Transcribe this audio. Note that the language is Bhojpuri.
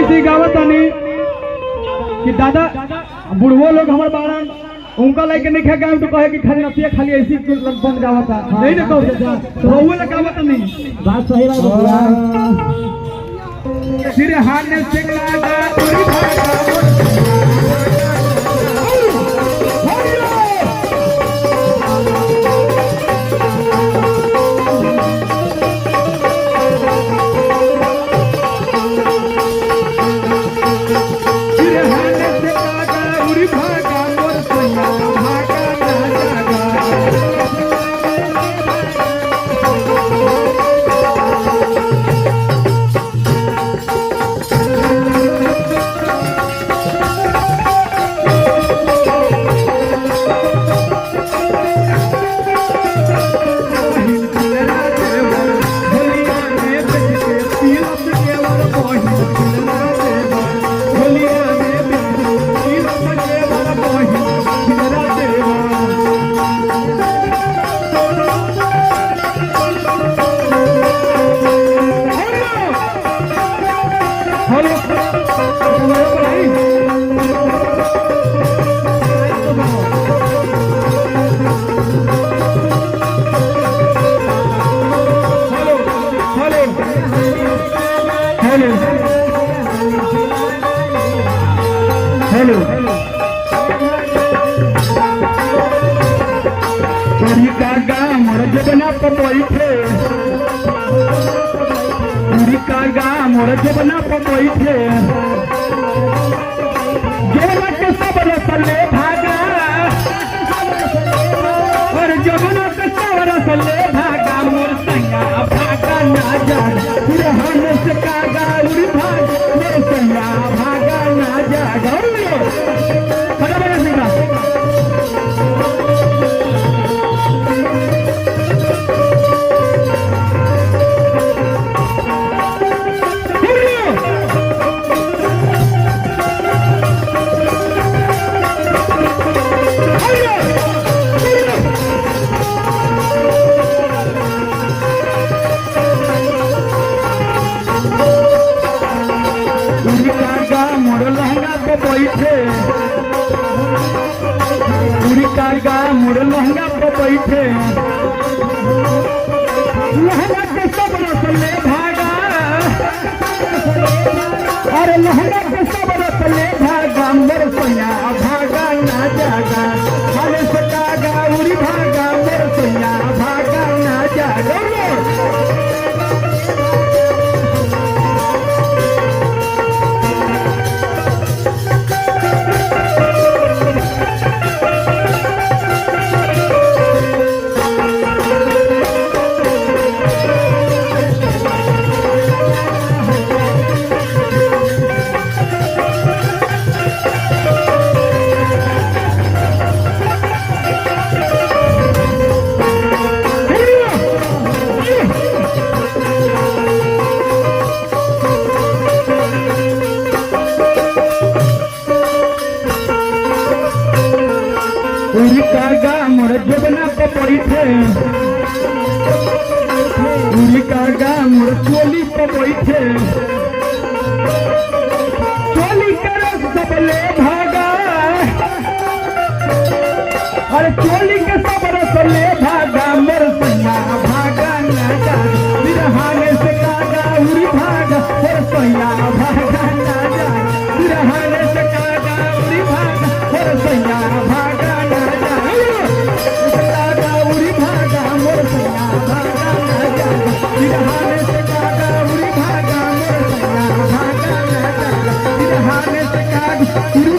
ऐसी गावत तनी कि दादा बुढ़वो लोग हमारे बारन उनका लेके नहीं खाए गाँव तो कहे कि खाली नतिया खाली ऐसी बंद गावत था नहीं ना कहो तो वो लोग गावत नहीं बात सही बात सिर हाथ ने सिंगला मोर जबना पपोई थे जेना के सब रसले भागा और जबना के सब रसले भागा मोर संगा भागा ना जा रहन से कागा उड़ भाग मोर संगा भागा ना जा गौरियो खड़ा बना सिंगा मोर लहंगा पे बैठे लहंगा के सब रसले भागा अरे लहंगा के सब रसले भागा मोर सैया भागा ना जागा अरे सकागा उड़ी भागा मोर सैया भागा ना जागा मोर जबना पपड़ी थे पूरी कागा मोर चोली पपड़ी थे चोली करे सबले भागा अरे चोली के सब रसले भागा मोर सैया भागा ना जा बिरहाने से कागा उड़ी भागा मोर सैया भागा ना जा बिरहाने से कागा उड़ी भागा मोर सैया भागा ना जा कागा उड़ी भागा मोर सैया भागा ना जा बिरहाने से कागा उड़ी भागा मोर सैया भागा ना जा बिरहाने से कागा उड़ी